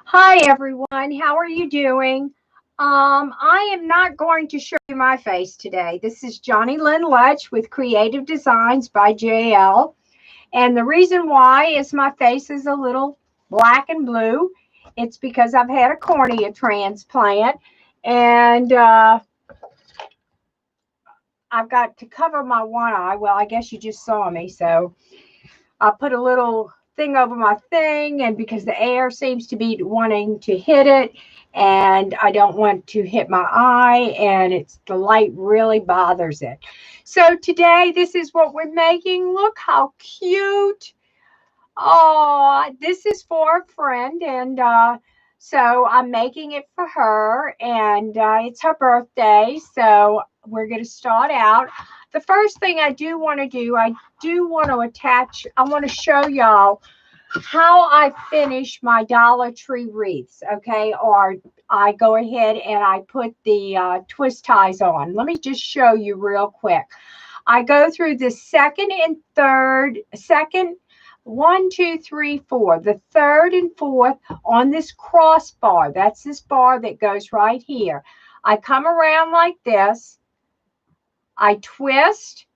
Hi everyone, how are you doing? I am not going to show you my face today. This is Johnny Lynn Lutch with Creative Designs by JL. And the reason why is my face is a little black and blue. It's because I've had a cornea transplant and I've got to cover my one eye. Well, I guess you just saw me, so I put a little thing over my thing, and because the air seems to be wanting to hit it, and I don't want to hit my eye, and it's the light really bothers it. So today, this is what we're making. Look how cute. Oh, this is for a friend, and so I'm making it for her, and it's her birthday, so we're going to start out. The first thing I do want to do, I want to show y'all how I finish my Dollar Tree wreaths, okay? Or I go ahead and I put the twist ties on. Let me just show you real quick. I go through the second and third, one, two, three, four, the third and fourth on this crossbar. That's this bar that goes right here. I come around like this. I twist,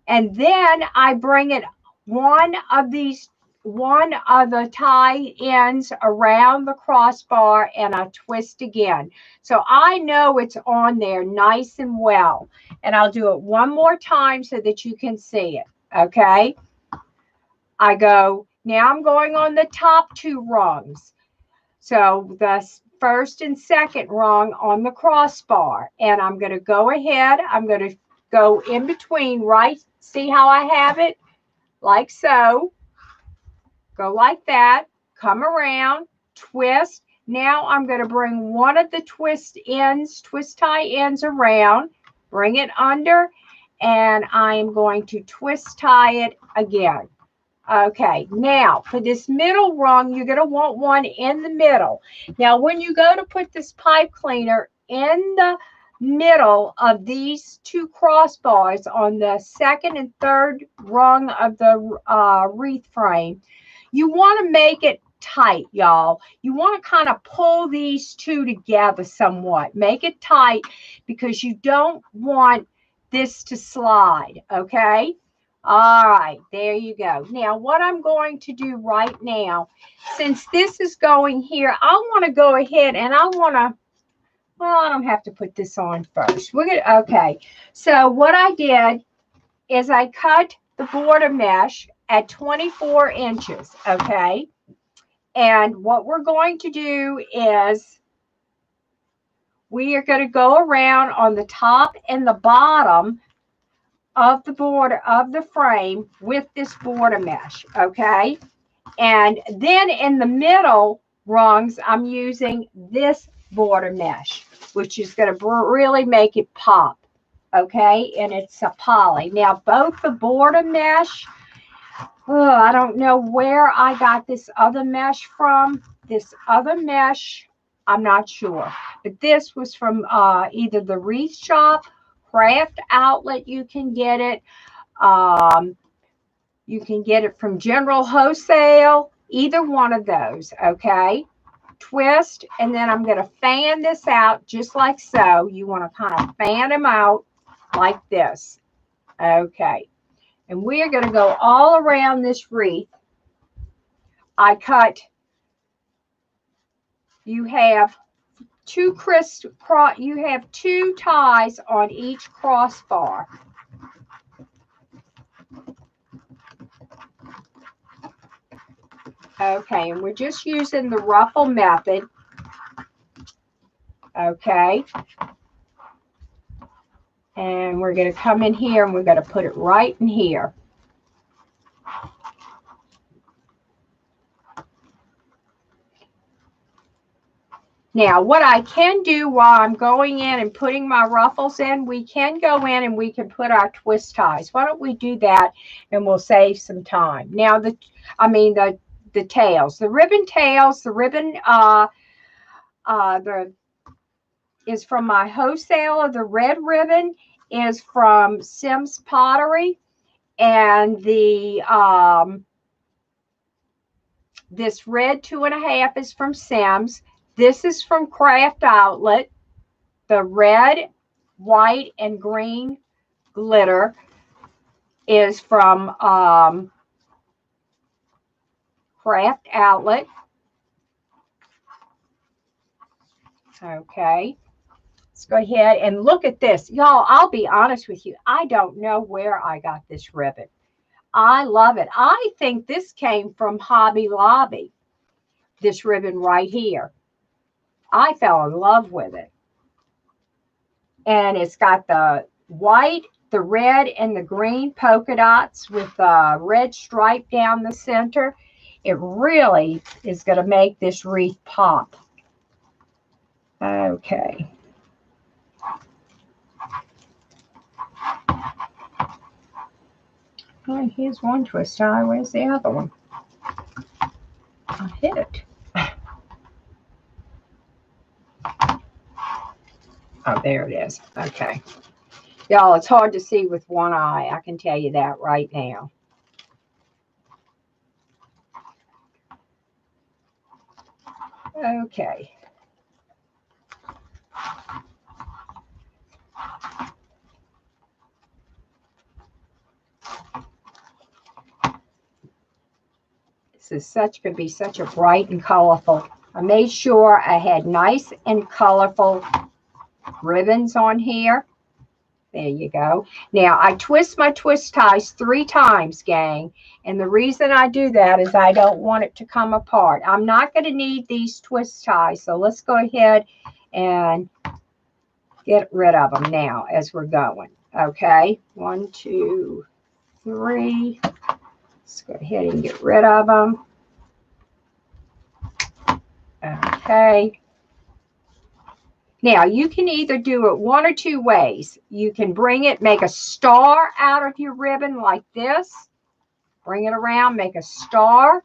and then I bring it one of the tie ends around the crossbar, and I twist again. So I know it's on there nice and well. And I'll do it one more time so that you can see it. Okay. Now I'm going on the top two rungs. So the first and second rung on the crossbar, and I'm going to go ahead. I'm going to go in between, right? See how I have it? Like so. Go like that. Come around, twist. Now I'm going to bring one of the twist tie ends around, bring it under, and I'm going to twist tie it again. Okay, now for this middle rung, you're going to want one in the middle. Now, when you go to put this pipe cleaner in the middle of these two crossbars on the second and third rung of the wreath frame, you want to make it tight, y'all. You want to kind of pull these two together somewhat. Make it tight because you don't want this to slide, okay? All right, there you go. Now, what I'm going to do right now, since this is going here, I want to go ahead and I don't have to put this on first. Okay. So what I did is I cut the border mesh at 24 inches, okay? And what we're going to do is we are going to go around on the top and the bottom of the border of the frame with this border mesh, okay? And then in the middle rungs, I'm using this border mesh, which is going to really make it pop, okay? And it's a poly. Now, both the border mesh, I don't know where I got this other mesh from. This other mesh, I'm not sure. But this was from either the Wreath Shop, Craft Outlet, you can get it. You can get it from General Wholesale, either one of those, okay? Twist, and then I'm going to fan this out just like so. You want to kind of fan them out like this, okay? And we are going to go all around this wreath. You have two ties on each crossbar. Okay, and we're just using the ruffle method. Okay. And we're going to come in here and we're going to put it right in here. Now, what I can do while I'm going in and putting my ruffles in, we can go in and we can put our twist ties. Why don't we do that and we'll save some time. Now, the tails, the ribbon tails, the ribbon is from my wholesaler. The red ribbon is from Sims Pottery. And the this red 2.5 is from Sims. This is from Craft Outlet. The red, white, and green glitter is from Craft Outlet. Okay. Let's go ahead and look at this. Y'all, I'll be honest with you. I don't know where I got this ribbon. I love it. I think this came from Hobby Lobby. This ribbon right here. I fell in love with it. And it's got the white, the red, and the green polka dots with a red stripe down the center. It really is going to make this wreath pop. Okay. Oh, here's one twist tie. Where's the other one? I hit it. Oh, there it is. Okay. Y'all, it's hard to see with one eye. I can tell you that right now. Okay. This is could be such a bright and colorful. I made sure I had nice and colorful ribbons on here. There you go. Now, I twist my twist ties 3 times, gang. And the reason I do that is I don't want it to come apart. I'm not going to need these twist ties. So let's go ahead and get rid of them now as we're going. Okay. 1, 2, 3. Let's go ahead and get rid of them. Okay. Now, you can either do it one or 2 ways. You can bring it, make a star out of your ribbon like this. Bring it around, make a star.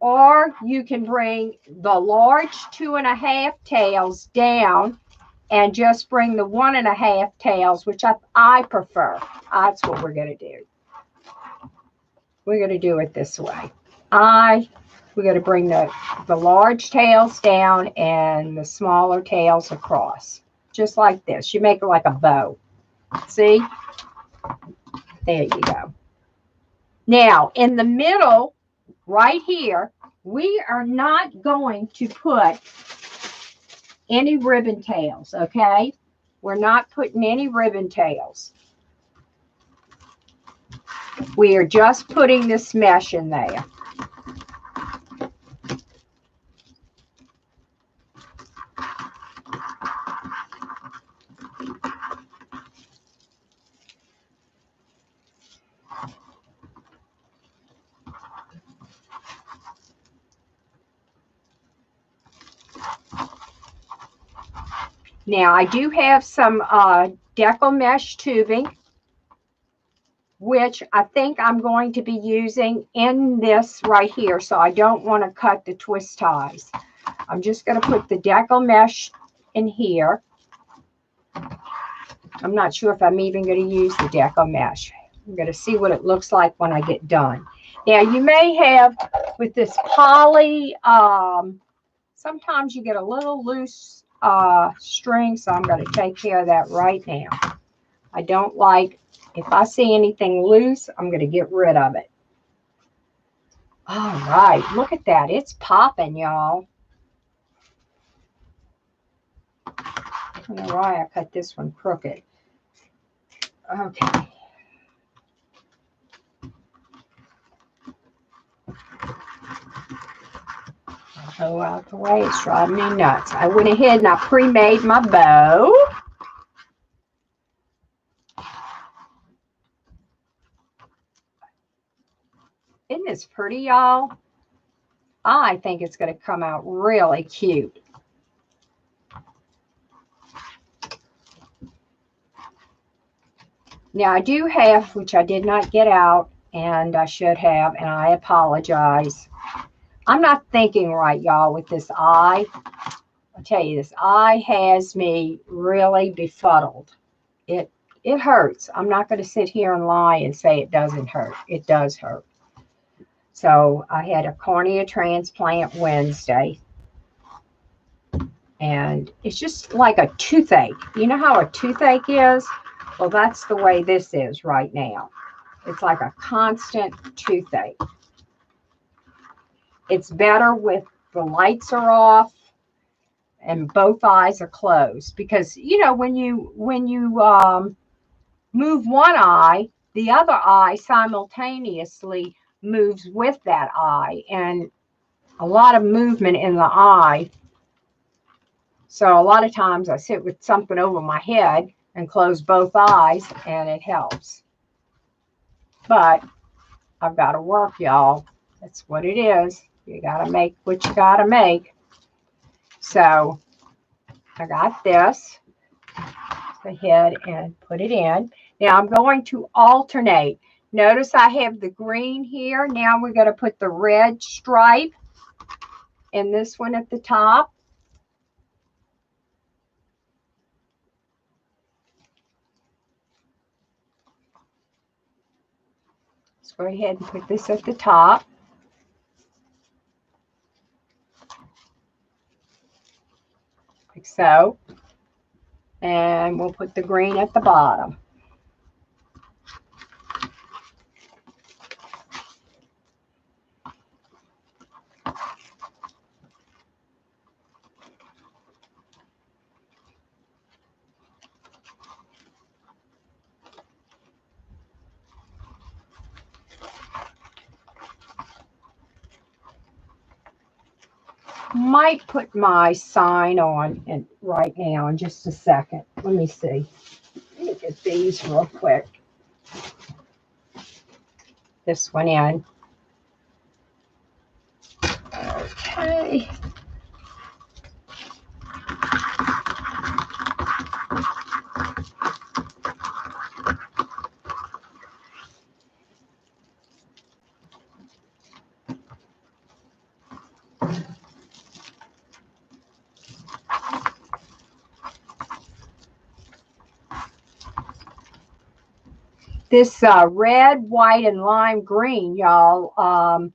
Or you can bring the large 2.5 tails down and just bring the 1.5 tails, which I prefer. That's what we're going to do. We're going to do it this way. We're going to bring the large tails down and the smaller tails across. Just like this. You make it like a bow. See? There you go. Now, in the middle, right here, we are not going to put any ribbon tails, okay? We're not putting any ribbon tails. We are just putting this mesh in there. Now, I do have some deco mesh tubing, which I think I'm going to be using in this right here, so I don't want to cut the twist ties. I'm just going to put the deco mesh in here. I'm not sure if I'm even going to use the deco mesh. I'm going to see what it looks like when I get done. Now, you may have, with this poly, sometimes you get a little loose string, so I'm going to take care of that right now. I don't like, if I see anything loose, I'm going to get rid of it. All right, look at that. It's popping, y'all. I don't know why I cut this one crooked. Okay. I'll go out the way. It's driving me nuts. I went ahead and I pre-made my bow. Isn't this pretty, y'all? I think it's going to come out really cute. Now, I do have, which I did not get out, and I should have, and I apologize. I'm not thinking right, y'all, with this eye. I'll tell you, this eye has me really befuddled. it hurts. I'm not going to sit here and lie and say it doesn't hurt. It does hurt. So I had a cornea transplant Wednesday. And it's just like a toothache. You know how a toothache is? Well, that's the way this is right now. It's like a constant toothache. It's better with the lights are off and both eyes are closed, because you know when you move one eye, the other eye simultaneously moves with that eye, and a lot of movement in the eye. So a lot of times I sit with something over my head and close both eyes, and it helps. But I've got to work, y'all. That's what it is. You got to make what you got to make. So I got this. Go ahead and put it in. Now I'm going to alternate. Notice I have the green here. Now we're going to put the red stripe in this one at the top. Let's go ahead and put this at the top. Like so. And we'll put the green at the bottom. Might put my sign on right now in just a second. Let me see. Let me get these real quick. This one in. Okay. This red, white, and lime green, y'all,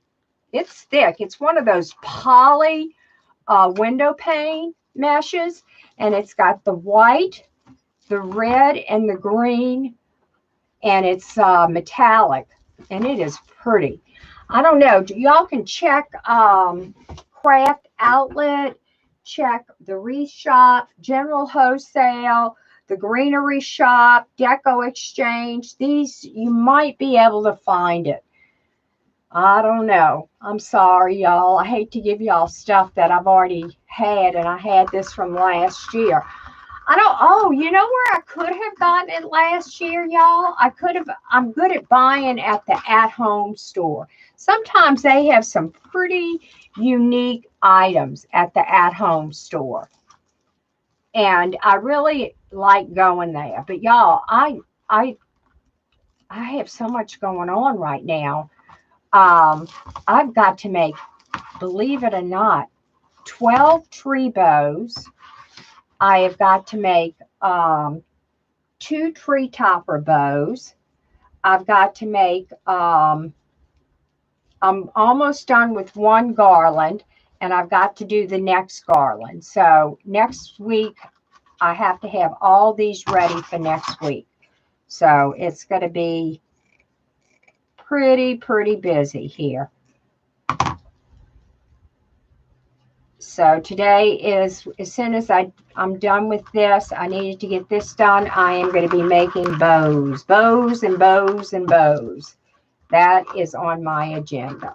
it's thick. It's one of those poly window pane meshes, and it's got the white, the red, and the green, and it's metallic, and it is pretty. I don't know. Y'all can check Craft Outlet, check the Wreath Shop, General Wholesale, the Greenery Shop, Deco Exchange. These, you might be able to find it. I don't know. I'm sorry, y'all. I hate to give y'all stuff that I've already had, and I had this from last year. I don't, oh, you know where I could have gotten it last year, y'all? I'm good at buying at the at-home store. Sometimes they have some pretty unique items at the at-home store. And I really like going there. But y'all, I have so much going on right now. I've got to make, believe it or not, 12 tree bows. I have got to make 2 tree topper bows. I've got to make, I'm almost done with 1 garland, and I've got to do the next garland. So next week, I have to have all these ready for next week. So it's going to be pretty busy here. So today is, as soon as I'm done with this, I needed to get this done. I am going to be making bows. Bows and bows and bows. That is on my agenda.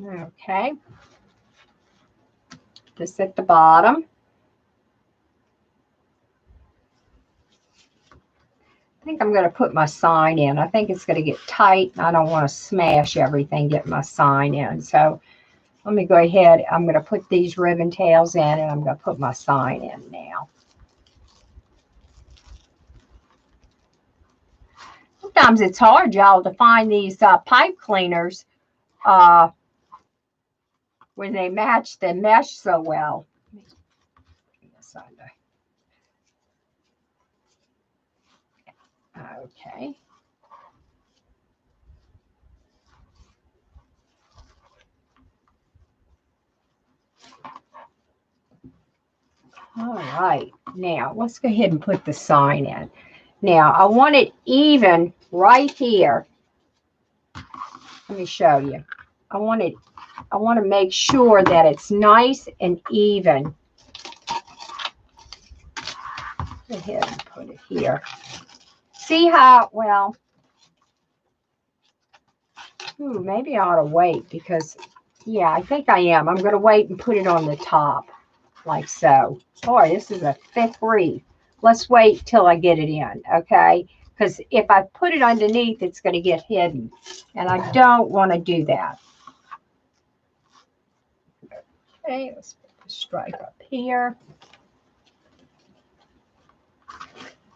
Okay. This at the bottom. I think I'm going to put my sign in. I think it's going to get tight. I don't want to smash everything, get my sign in. So let me go ahead. I'm going to put these ribbon tails in, and I'm going to put my sign in now. sometimes it's hard, y'all, to find these pipe cleaners when they match the mesh so well. Okay. All right. Now, let's go ahead and put the sign in. Now, I want it even right here. Let me show you. I want to make sure that it's nice and even. Go ahead and put it here. See how, well, maybe I ought to wait because, yeah, I think I am. I'm going to wait and put it on the top like so. Boy, this is a thick wreath. Let's wait till I get it in, okay? Because if I put it underneath, it's going to get hidden. And I don't want to do that. Okay, let's put the stripe up here.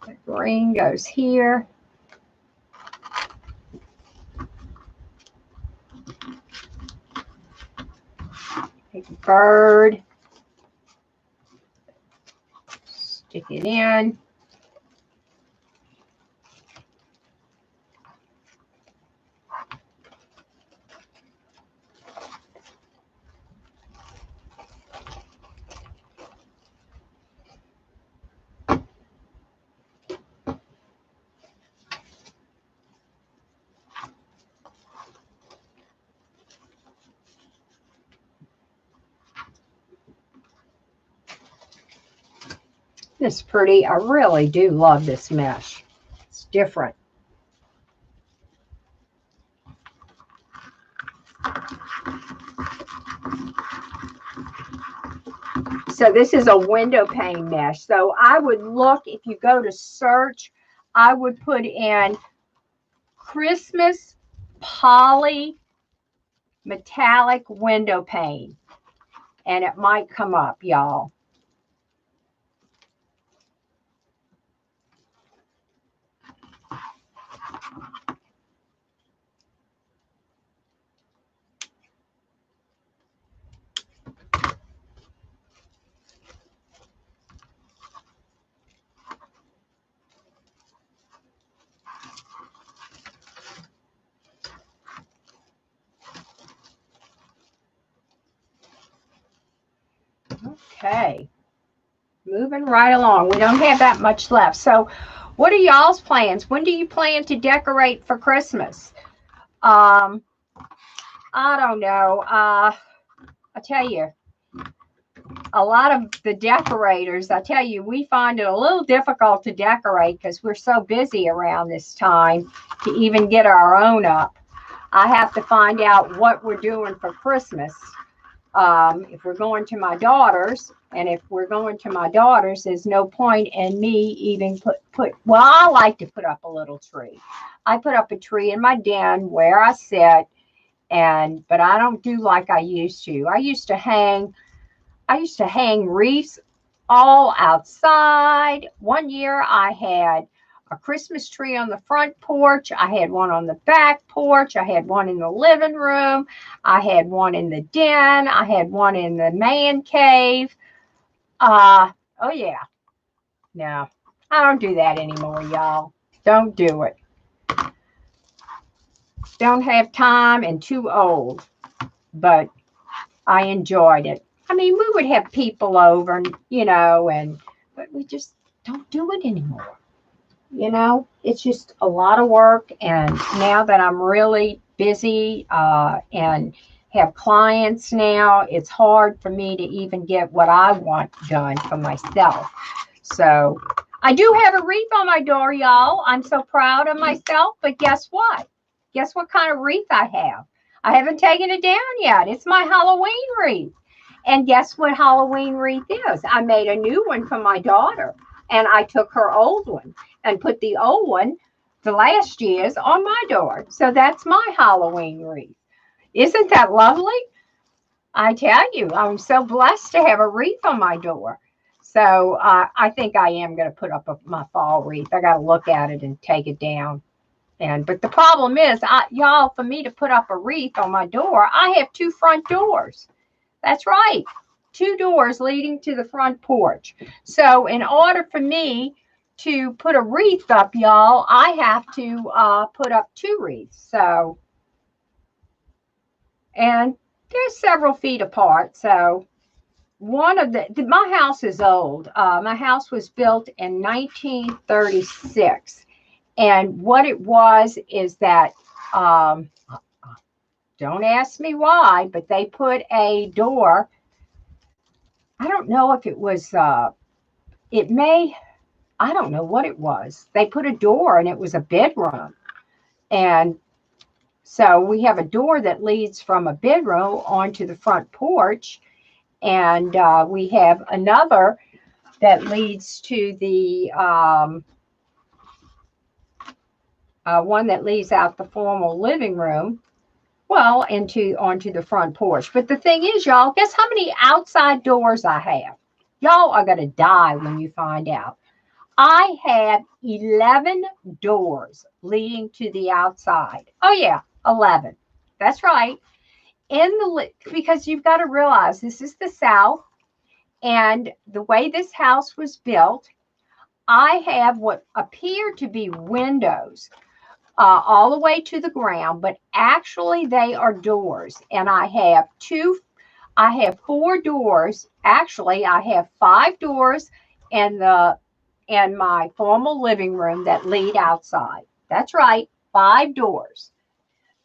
The green goes here. Take a bird. Stick it in. This is pretty. I really do love this mesh. It's different. So this is a window pane mesh. So I would look, if you go to search, I would put in Christmas poly metallic window pane. And it might come up, y'all. Okay, moving right along. We don't have that much left. So what are y'all's plans? When do you plan to decorate for Christmas? I don't know. I tell you, a lot of the decorators, I tell you, we find it a little difficult to decorate because we're so busy around this time to even get our own up. I have to find out what we're doing for Christmas. If we're going to my daughter's, and if we're going to my daughter's, there's no point in me even well, I like to put up a little tree. I put up a tree in my den where I sit, but I don't do like I used to. I used to hang wreaths all outside. One year I had a Christmas tree on the front porch. I had one on the back porch. I had one in the living room. I had one in the den. I had one in the man cave. Oh yeah. No, I don't do that anymore, y'all. Don't do it. Don't have time and too old. But I enjoyed it. I mean, we would have people over, but we just don't do it anymore. It's just a lot of work. And now that I'm really busy and have clients now, it's hard for me to even get what I want done for myself. So I do have a wreath on my door, y'all. I'm so proud of myself. But guess what? Guess what kind of wreath I have? I haven't taken it down yet. It's my Halloween wreath. And guess what Halloween wreath is? I made a new one for my daughter. And I took her old one and put the old one, the last year's, on my door. So that's my Halloween wreath. Isn't that lovely? I tell you, I'm so blessed to have a wreath on my door. So I think I am going to put up my fall wreath. I got to look at it and take it down But the problem is, y'all, for me to put up a wreath on my door, I have 2 front doors. That's right. 2 doors leading to the front porch. So in order for me to put a wreath up, y'all, I have to put up 2 wreaths. So, and they're several feet apart. So one of my house is old. My house was built in 1936. And what it was is that, don't ask me why, but they put a door. I don't know if it was, I don't know what it was. They put a door and it was a bedroom. And so we have a door that leads from a bedroom onto the front porch. And we have another that leads to the one that leads out the formal living room, well, onto the front porch. But the thing is, y'all, guess how many outside doors I have? Y'all are going to die when you find out. I have 11 doors leading to the outside. Oh, yeah, 11. That's right. Because you've got to realize this is the South, and the way this house was built, I have what appear to be windows all the way to the ground, but actually they are doors. And I have 4 doors. Actually, I have 5 doors in my formal living room that lead outside. That's right, 5 doors.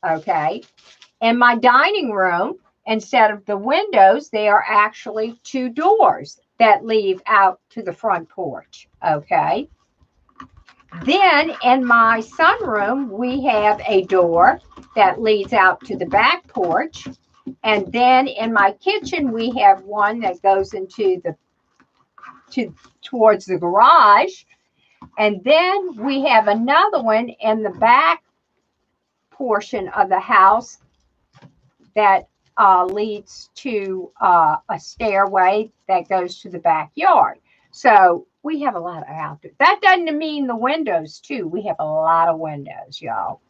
Okay. In my dining room, instead of the windows, they are actually 2 doors that lead out to the front porch. Okay. Then in my sunroom, we have a door that leads out to the back porch. And then in my kitchen, we have one that goes towards the garage. And then we have another one in the back portion of the house that leads to a stairway that goes to the backyard. So we have a lot of outdoors. That doesn't mean the windows, too. We have a lot of windows, y'all.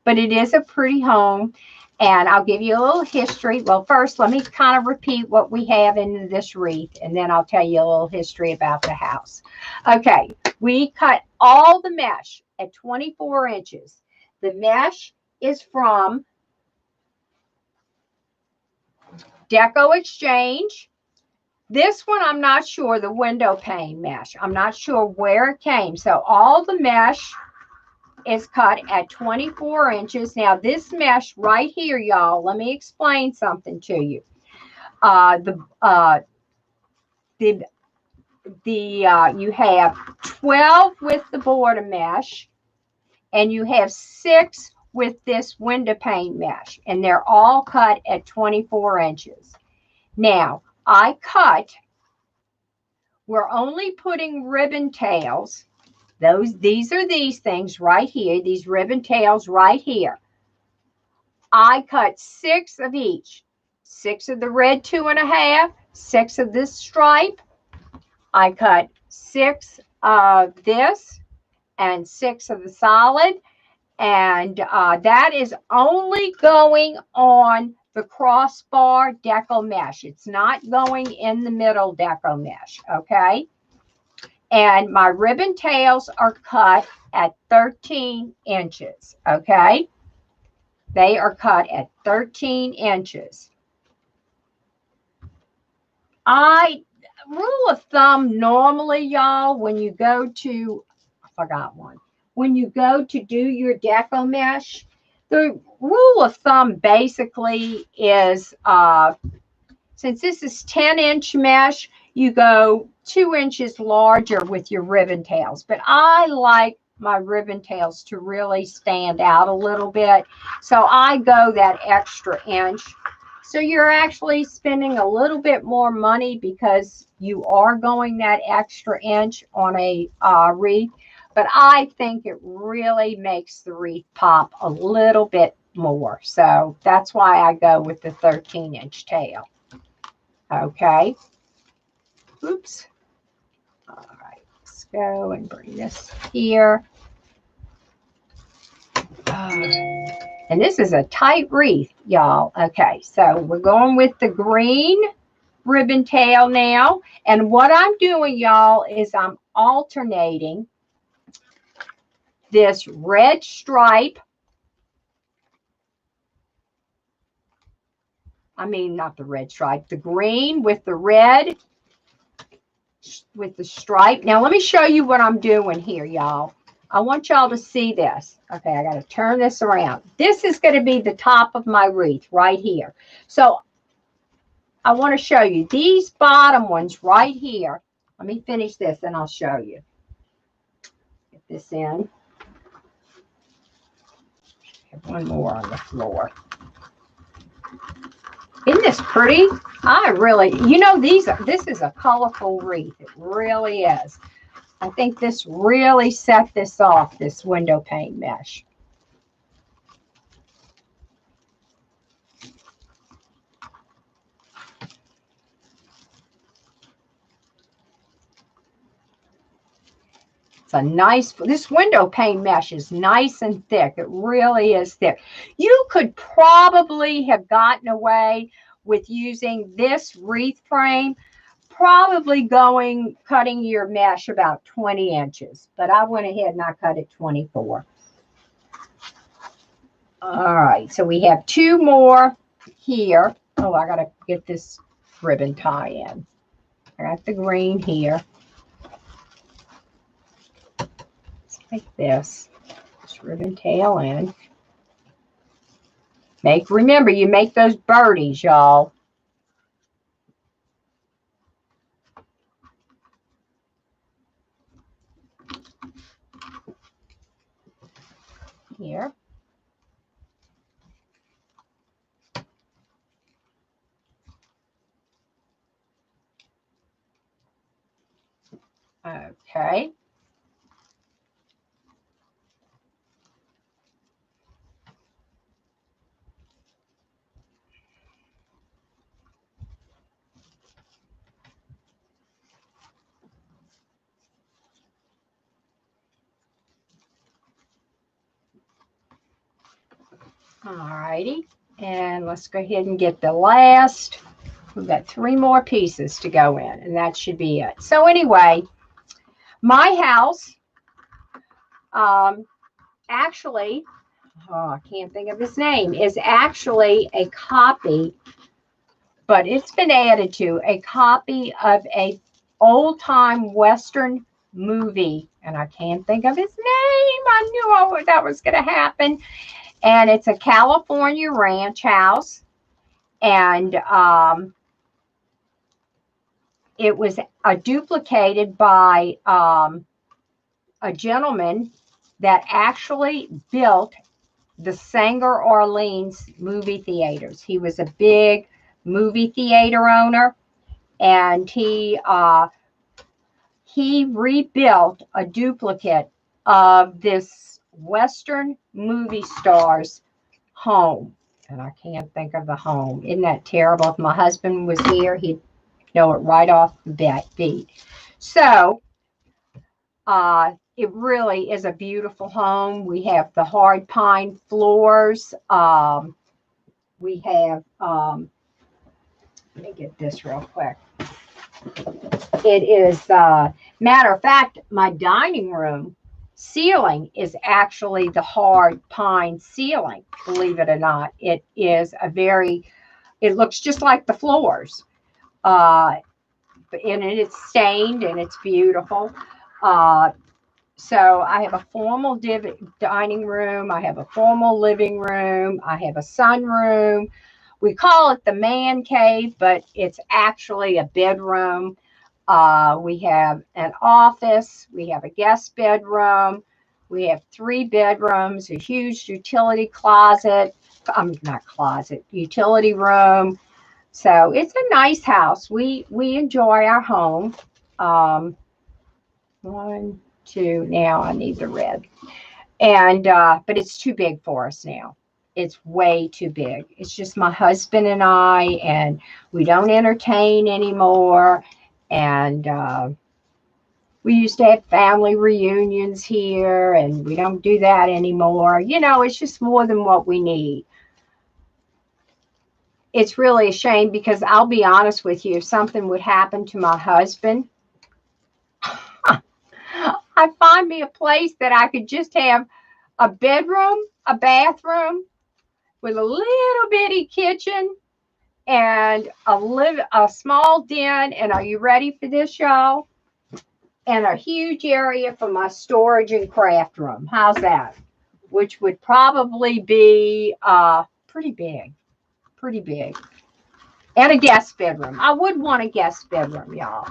But it is a pretty home. And I'll give you a little history. Well, first, let me kind of repeat what we have in this wreath, and then I'll tell you a little history about the house. Okay, we cut all the mesh at 24 inches. The mesh is from Deco Exchange. This one, I'm not sure, the window pane mesh. I'm not sure where it came. So all the mesh is cut at 24 inches. Now, this mesh right here, y'all, let me explain something to you. You have 12 with the border mesh, and you have 6 with this window pane mesh, and they're all cut at 24 inches. Now, we're only putting ribbon tails. These are these things right here, these ribbon tails right here. I cut 6 of each. 6 of the red 2.5, 6 of this stripe. I cut 6 of this and 6 of the solid. And that is only going on the crossbar deco mesh. It's not going in the middle deco mesh, okay? And my ribbon tails are cut at 13 inches, okay? They are cut at 13 inches. Rule of thumb, normally, y'all, when you go to, I forgot one. When you go to do your deco mesh, the rule of thumb basically is, since this is 10-inch mesh, you go 2 inches larger with your ribbon tails. But I like my ribbon tails to really stand out a little bit. So I go that extra inch. So you're actually spending a little bit more money because you are going that extra inch on a wreath. But I think it really makes the wreath pop a little bit more. So that's why I go with the 13-inch tail. Okay. Oops. All right. Let's go and bring this here. And this is a tight wreath, y'all. Okay, so we're going with the green ribbon tail now. And what I'm doing, y'all, is I'm alternating this red stripe. I mean, not the red stripe, the green with the red with the stripe. Now, let me show you what I'm doing here, y'all. I want y'all to see this. Okay, I got to turn this around. This is going to be the top of my wreath right here. So I want to show you these bottom ones right here. Let me finish this and I'll show you. Get this in. Have one more on the floor. Isn't this pretty? I really, you know, this is a colorful wreath. It really is. I think this really set this off, this window pane mesh. It's a nice, this window pane mesh is nice and thick. It really is thick. You could probably have gotten away with using this wreath frame, probably cutting your mesh about 20 inches, but I went ahead and I cut it 24. All right, so we have two more here. Oh, I gotta get this ribbon tie in. I got the green here. Like this. Just ribbon tail in. Remember, you make those birdies, y'all. Here. Okay. All righty. And let's go ahead and get the last. We've got 3 more pieces to go in, and that should be it. So anyway, my house, actually, I can't think of his name, is actually a copy, but it's been added to a copy of a old-time Western movie, and I can't think of his name. I knew that was going to happen. And it's a California ranch house, and it was duplicated by a gentleman that actually built the Sanger Orleans movie theaters. He was a big movie theater owner, and he rebuilt a duplicate of this Western movie star's home. And I can't think of the home. Isn't that terrible? If my husband was here, he'd know it right off the beat. So it really is a beautiful home. We have the hard pine floors. We have, let me get this real quick. It is, matter of fact, my dining room ceiling is actually the hard pine ceiling, believe it or not. It is it looks just like the floors. And it's stained and it's beautiful. So I have a formal dining room. I have a formal living room. I have a sunroom. We call it the man cave, but it's actually a bedroom. We have an office. We have a guest bedroom. We have 3 bedrooms, a huge utility closet. Not closet, utility room. So it's a nice house. We enjoy our home. 1, 2. Now I need the red. And but it's too big for us now. It's way too big. It's just my husband and I, and we don't entertain anymore. And We used to have family reunions here, and we don't do that anymore. You know, it's just more than what we need. It's really a shame because I'll be honest with you, if something would happen to my husband, I find me a place that I could just have a bedroom, a bathroom with a little bitty kitchen and a small den. And are you ready for this, y'all? And a huge area for my storage and craft room. How's that? Which would probably be pretty big. Pretty big. And a guest bedroom. I would want a guest bedroom, y'all,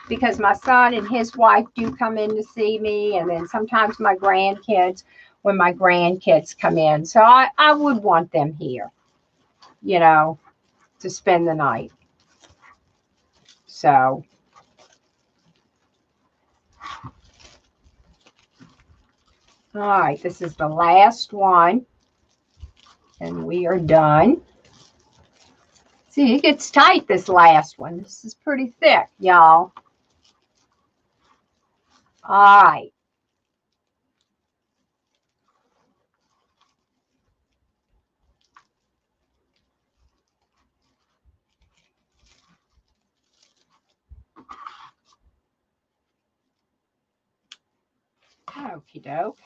because my son and his wife do come in to see me, and then sometimes my grandkids when my grandkids come in. So I would want them here, you know, to spend the night. So all right, this is the last one, and we are done. See, it gets tight, this last one. This is pretty thick, y'all. All right. Okie doke.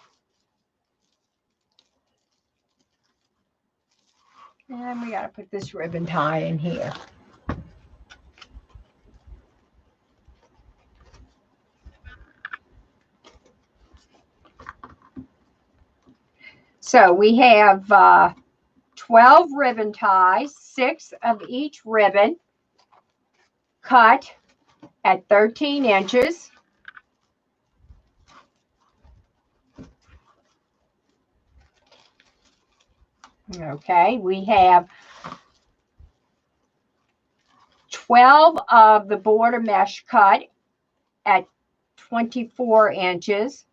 And we got to put this ribbon tie in here. So we have 12 ribbon ties, 6 of each ribbon, cut at 13 inches. Okay, we have 12 of the border mesh cut at 24 inches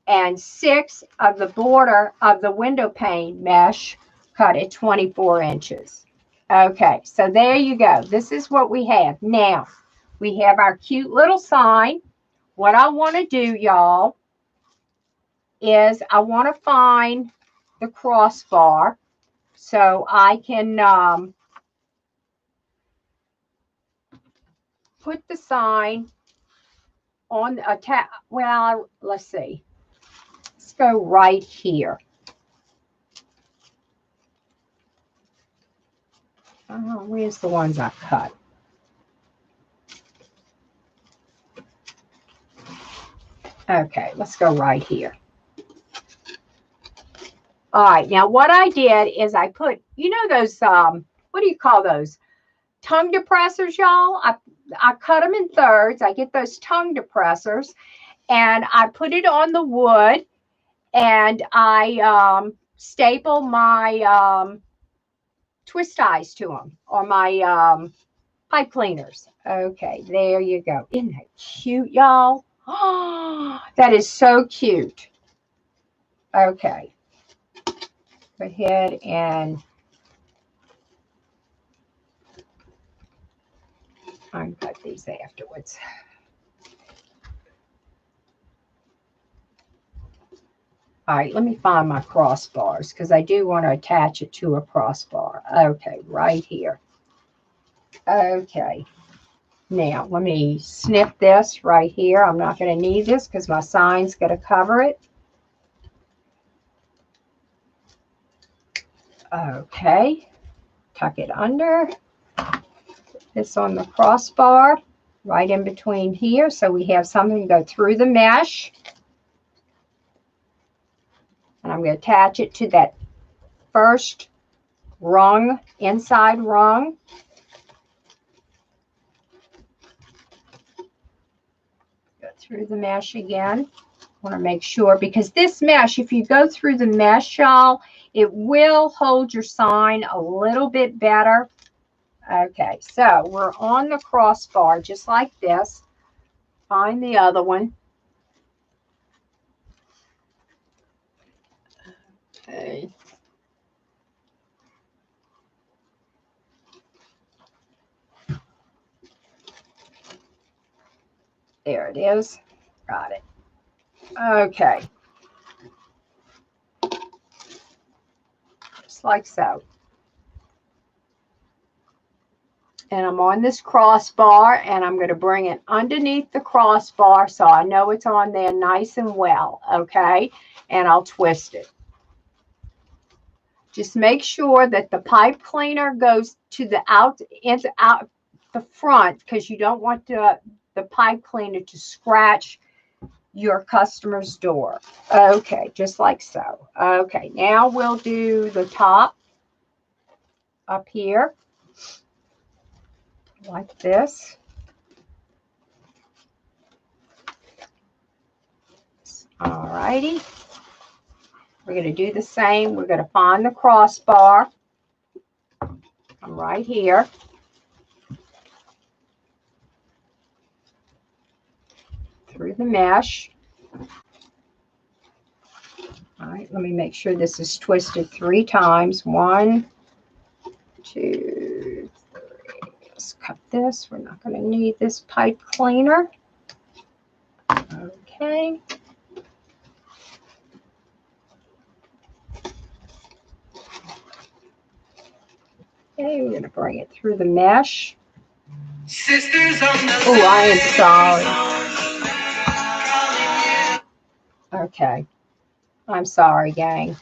and 6 of the border of the window pane mesh cut at 24 inches. Okay, so there you go. This is what we have. Now, we have our cute little sign. What I want to do, y'all, is I want to find the crossbar so I can put the sign on a tab. Well, let's see. Let's go right here. Where's the ones I cut? Okay, let's go right here. All right, now what I did is I put, you know those, what do you call those? Tongue depressors, y'all. I cut them in thirds. I get those tongue depressors, and I put it on the wood, and I staple my twist ties to them, or my pipe cleaners. Okay, there you go. Isn't that cute, y'all? Oh, that is so cute. Okay. Go ahead and uncut these afterwards. All right, let me find my crossbars because I do want to attach it to a crossbar. Okay, right here. Okay. Now, let me snip this right here. I'm not going to need this because my sign's going to cover it. Okay. Tuck it under. Put this on the crossbar right in between here so we have something to go through the mesh. And I'm going to attach it to that first rung, inside rung. Go through the mesh again. Want to make sure, because this mesh, if you go through the mesh, y'all, it will hold your sign a little bit better. Okay, so we're on the crossbar just like this. Find the other one. Okay. There it is. Got it. Okay. Just like so. And I'm on this crossbar, and I'm going to bring it underneath the crossbar so I know it's on there nice and well, okay? And I'll twist it. Just make sure that the pipe cleaner goes to the out the front, because you don't want the pipe cleaner to scratch your customer's door. Okay, just like so. Okay, now we'll do the top up here like this. All righty. We're going to do the same. We're going to find the crossbar. I'm right here. Through the mesh. All right, let me make sure this is twisted 3 times. 1, 2, 3. Let's cut this. We're not going to need this pipe cleaner. Okay. Okay, we're going to bring it through the mesh. Oh, I am sorry. Okay. I'm sorry, gang.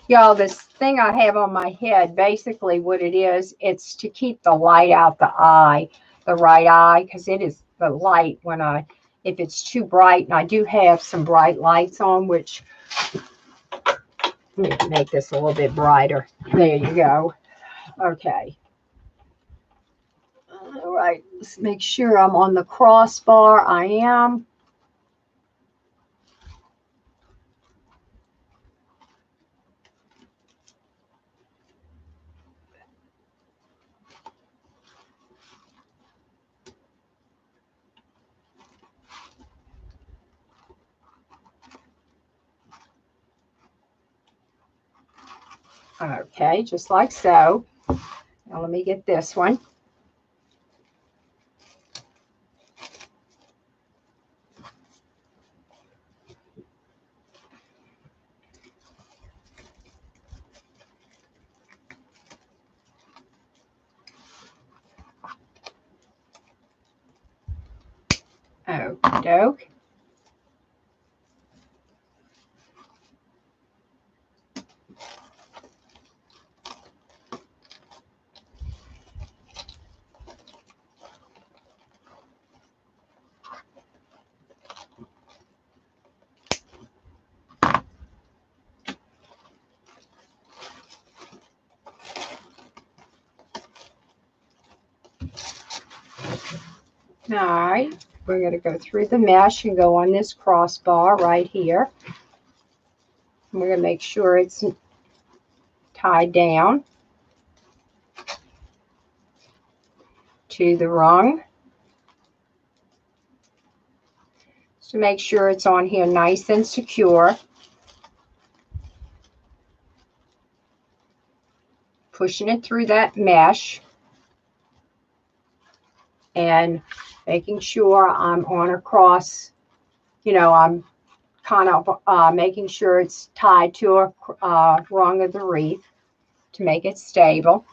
Y'all, this thing I have on my head, basically what it is, it's to keep the light out the eye, the right eye, because it is the light when if it's too bright, and I do have some bright lights on, which, let me make this a little bit brighter. There you go. Okay. All right, let's make sure I'm on the crossbar. I am. Okay, just like so. Now let me get this one. Okie doke. All right, we're going to go through the mesh and go on this crossbar right here. And we're going to make sure it's tied down to the rung. To make sure it's on here nice and secure. Pushing it through that mesh. And making sure I'm on across, I'm kind of making sure it's tied to a rung of the wreath to make it stable.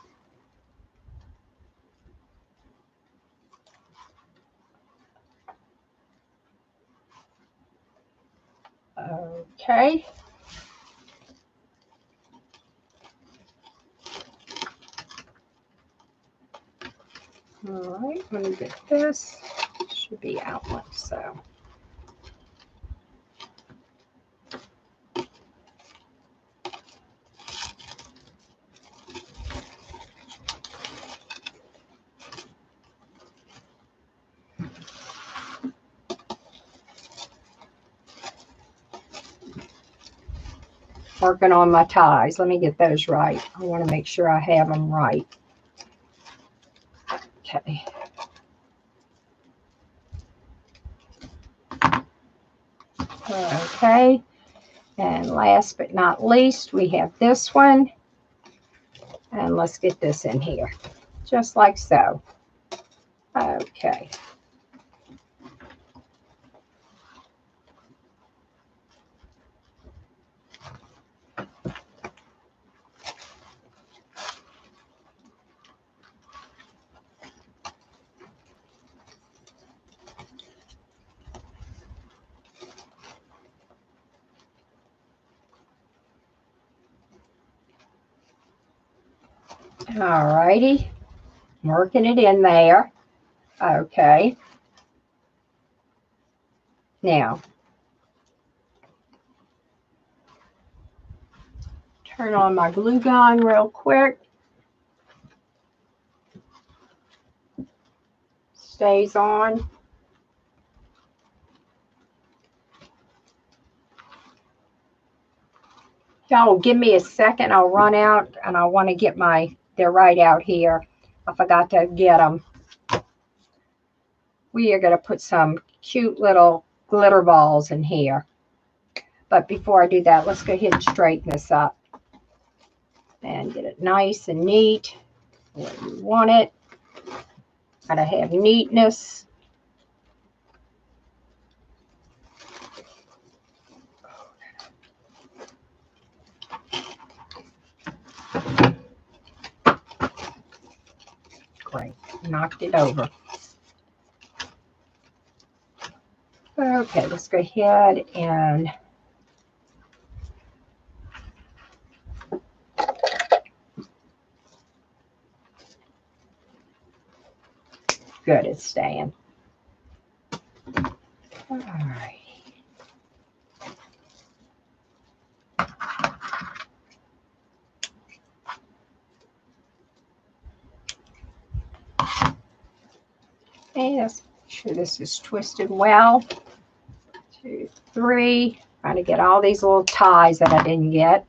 Okay. All right, let me get this. Should be out like so. Working on my ties. Let me get those right. I want to make sure I have them right. Okay. Okay. And last but not least, we have this one. And let's get this in here, just like so. Okay. All righty, working it in there. Okay. Now, turn on my glue gun real quick. Stays on. Y'all give me a second. I'll run out and I want to get they're right out here. I forgot to get them. We are going to put some cute little glitter balls in here. But before I do that, let's go ahead and straighten this up and get it nice and neat where you want it. Gotta have neatness. Great, knocked it over. Okay, let's go ahead and good, it's staying. All right. Okay, let's make sure this is twisted well. 2, 3. Trying to get all these little ties that I didn't get.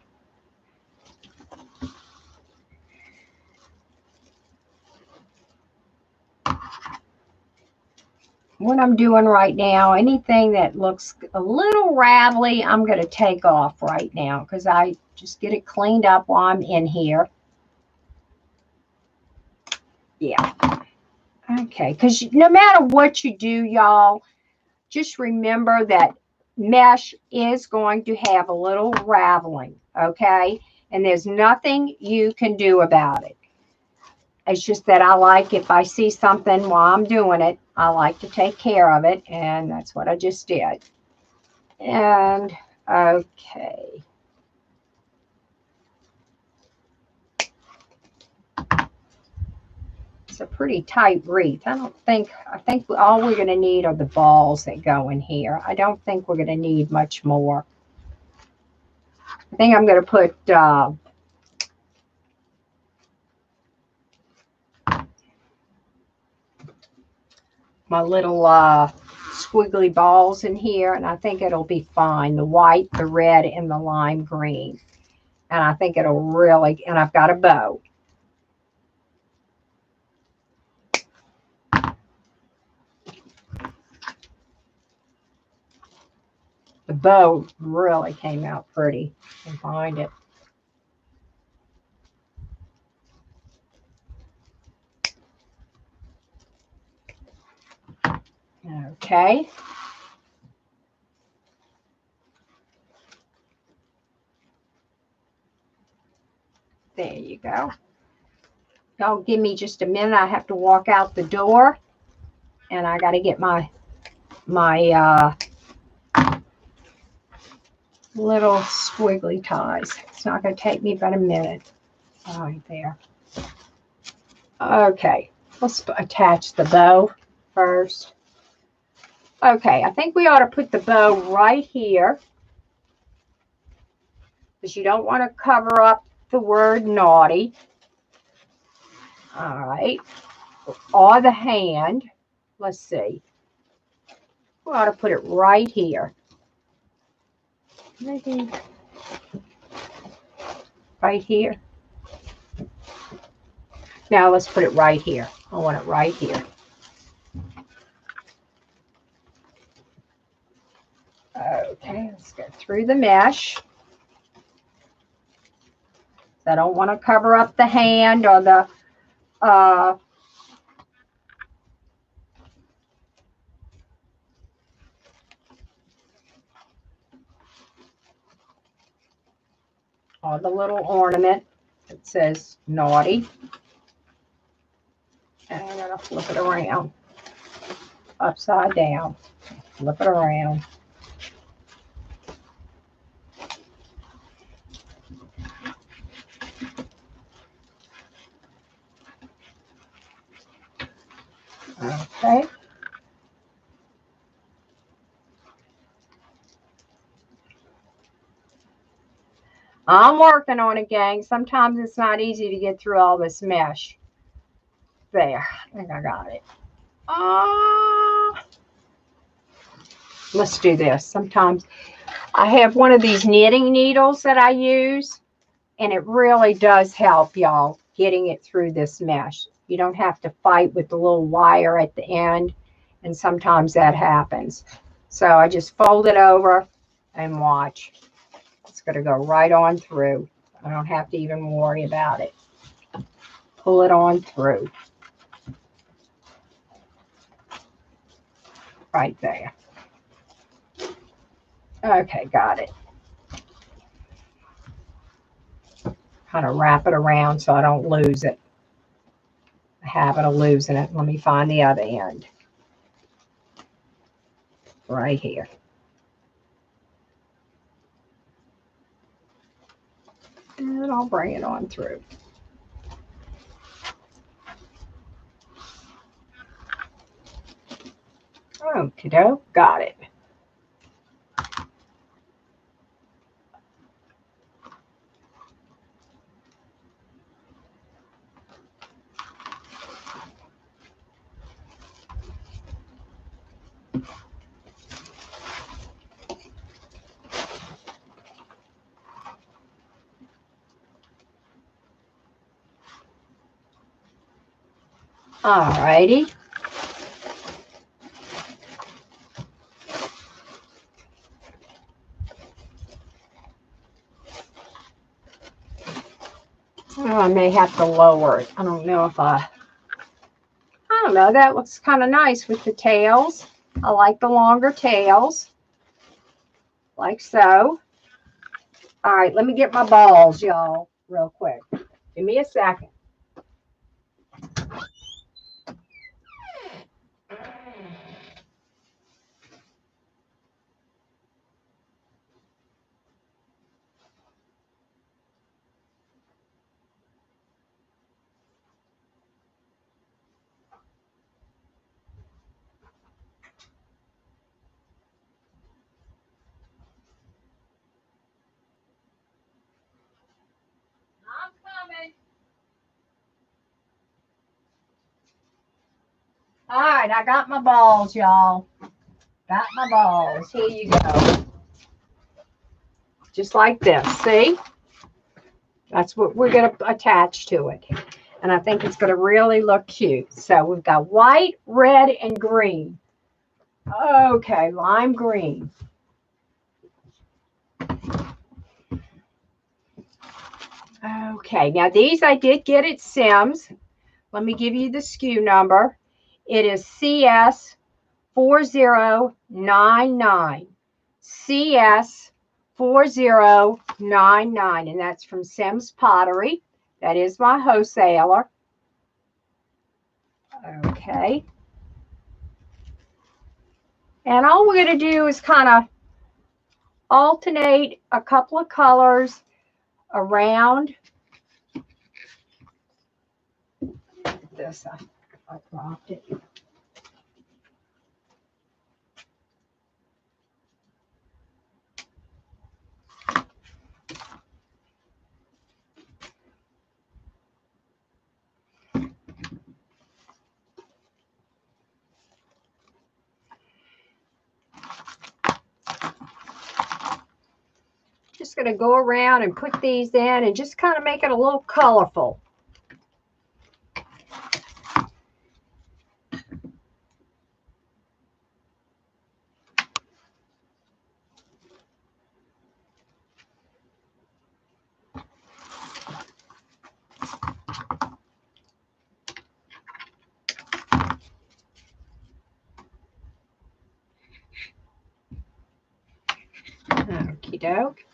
What I'm doing right now, anything that looks a little ravelly, I'm going to take off right now because I just get it cleaned up while I'm in here. Yeah. Okay, because no matter what you do, y'all, just remember that mesh is going to have a little raveling, okay? And there's nothing you can do about it. It's just that I like, if I see something while I'm doing it, I like to take care of it, and that's what I just did. And, okay. It's a pretty tight wreath. I think all we're going to need are the balls that go in here. I don't think we're going to need much more. I think I'm going to put my little squiggly balls in here, and I think it'll be fine. The white, the red, and the lime green. And I think it'll really, and I've got a bow. The bow really came out pretty. I can find it. Okay. There you go. Y'all give me just a minute. I have to walk out the door, and I got to get my little squiggly ties. It's not going to take me but a minute. Right there. Okay, let's attach the bow first. Okay, I think we ought to put the bow right here, because you don't want to cover up the word naughty. All right, or the hand. Let's see. We ought to put it right here. Maybe right here. Now let's put it right here. I want it right here. Okay, let's go through the mesh. I don't want to cover up the hand or the little ornament that says naughty. And I'm going to flip it around, upside down, flip it around. Okay. I'm working on it, gang. Sometimes it's not easy to get through all this mesh. There, I think I got it. Let's do this. Sometimes I have one of these knitting needles that I use, and it really does help, y'all, getting it through this mesh. You don't have to fight with the little wire at the end, and sometimes that happens. So I just fold it over and watch. It's going to go right on through. I don't have to even worry about it. Pull it on through. Right there. Okay, got it. Kind of wrap it around so I don't lose it. A habit of losing it. Let me find the other end. Right here. And I'll bring it on through. Okie doke, got it. Alrighty. Oh, I may have to lower it. I don't know if I don't know. That looks kind of nice with the tails. I like the longer tails. Like so. All right, let me get my balls, y'all, real quick. Give me a second. I'm coming. All right, I got my balls, y'all. Got my balls. Here you go. Just like this, see? That's what we're going to attach to it. And I think it's going to really look cute. So we've got white, red, and green. Okay, lime green. Okay, now these I did get at Sims. Let me give you the SKU number. It is CS 4099. CS 4099, and that's from Sims Pottery. That is my wholesaler. Okay. And all we're going to do is kind of alternate a couple of colors around this. I dropped it. Just going to go around and put these in and just kind of make it a little colorful. doke.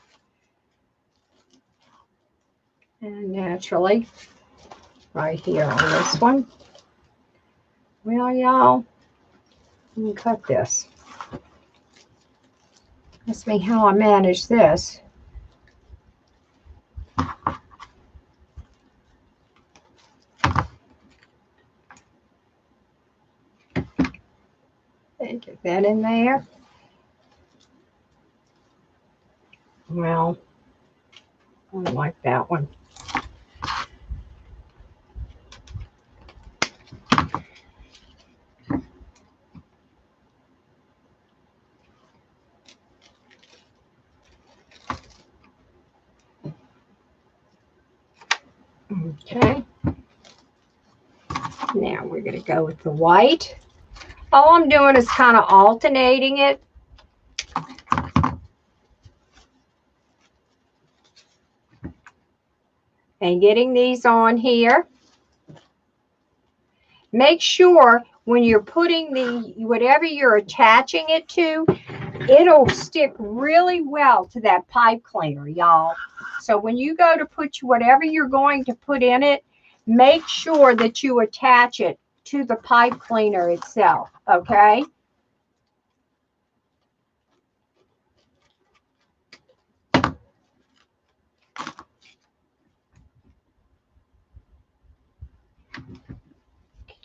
And naturally, right here on this one. Well, y'all, let me cut this. Ask me how I manage this. And get that in there. Well, I don't like that one. Okay. Now we're going to go with the white. All I'm doing is kind of alternating it. And getting these on here. Make sure when you're putting whatever you're attaching it to, it'll stick really well to that pipe cleaner, y'all. So when you go to put whatever you're going to put in it, make sure that you attach it to the pipe cleaner itself, okay?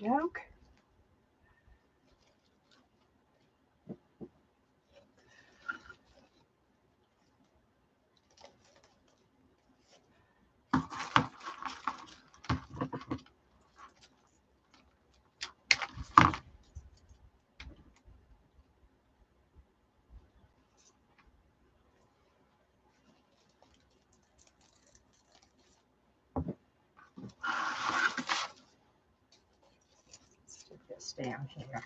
Okay. Stick this down here.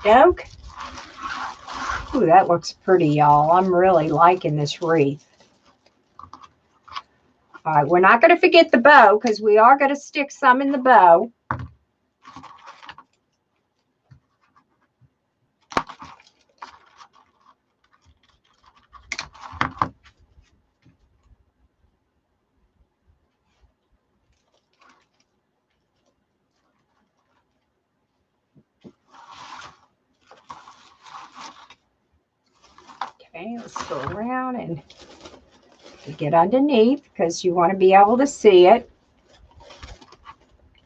Doke. Ooh, that looks pretty, y'all. I'm really liking this wreath. All right, we're not going to forget the bow because we are going to stick some in the bow. Okay, let's go around and get underneath because you want to be able to see it.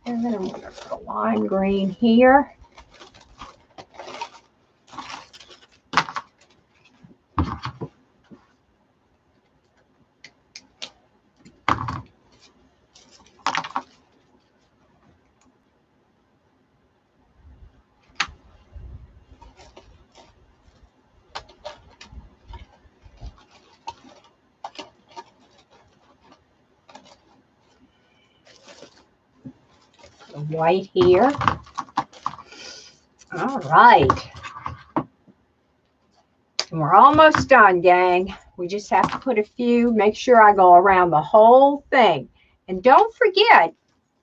And then I'm going to put a lime green here. The white here. All right. And we're almost done, gang. We just have to put a few, make sure I go around the whole thing. And don't forget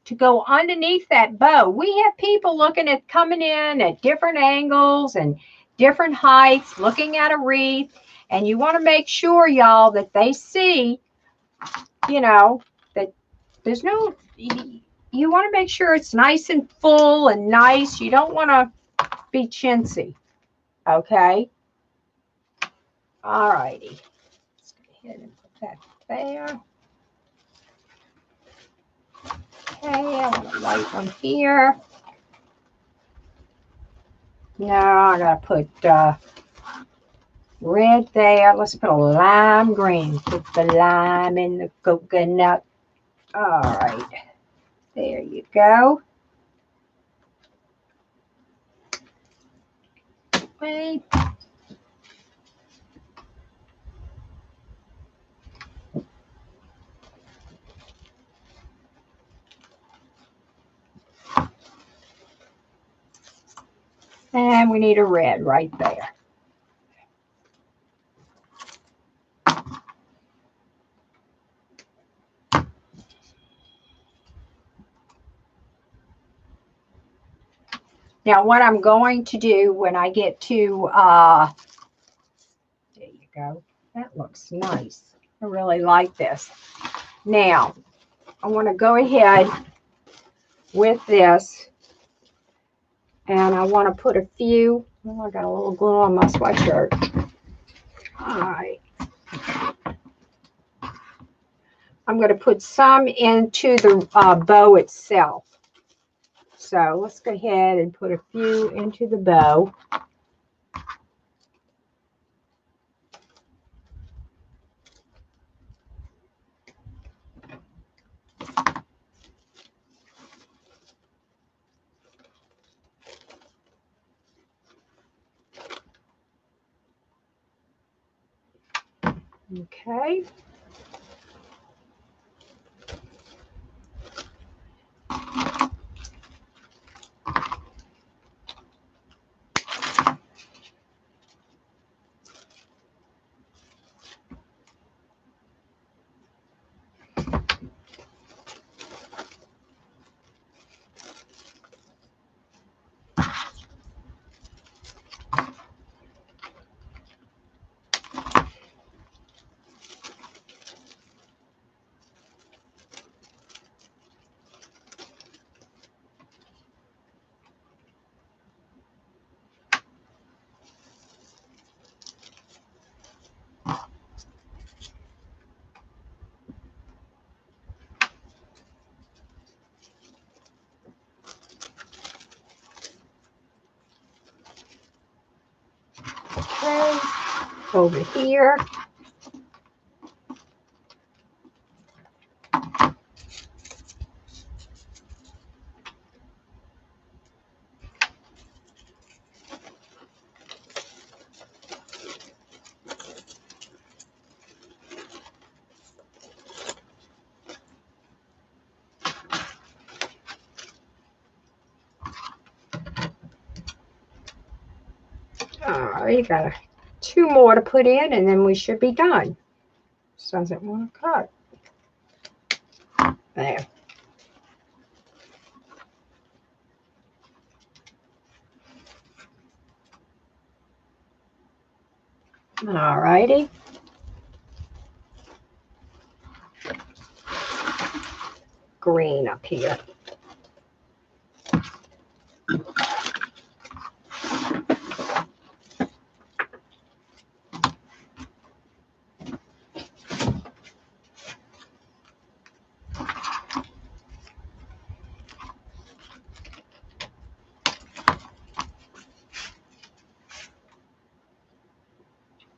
to go underneath that bow. We have people looking at coming in at different angles and different heights, looking at a wreath. And you want to make sure, y'all, that they see, you know, that there's no, you want to make sure it's nice and full and nice. You don't want to be chintzy. Okay. All righty. Let's go ahead and put that there. Okay, I want a light one here. Now I gotta put red there. Let's put a lime green. Put the lime in the coconut. All right. There you go. Wait. And we need a red right there. Now, what I'm going to do when I get to, there you go. That looks nice. I really like this. Now, I want to go ahead with this, and I want to put a few, oh, I got a little glue on my sweatshirt. All right. I'm going to put some into the bow itself. So let's go ahead and put a few into the bow. Okay. Okay, over here. All right, got two more to put in, and then we should be done. This doesn't want to cut. There. All righty. Green up here.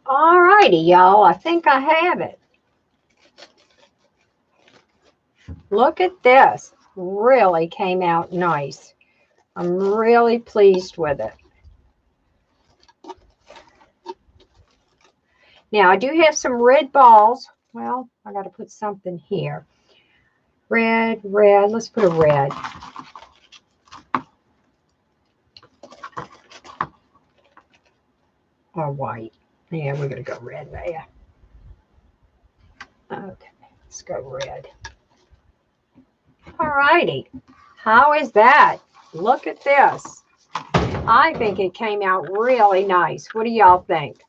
All righty, y'all. I think I have it. Look at this. Really came out nice. I'm really pleased with it. Now, I do have some red balls. Well, I got to put something here. Red, red. Let's put a red. Or white. Yeah, we're going to go red there. Okay, let's go red. All righty. How is that? Look at this. I think it came out really nice. What do y'all think?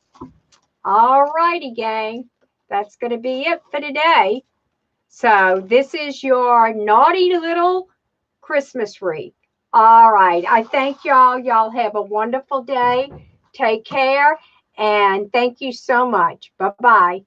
All righty, gang. That's going to be it for today. So this is your naughty little Christmas wreath. All right. I thank y'all. Y'all have a wonderful day. Take care. And thank you so much. Bye-bye.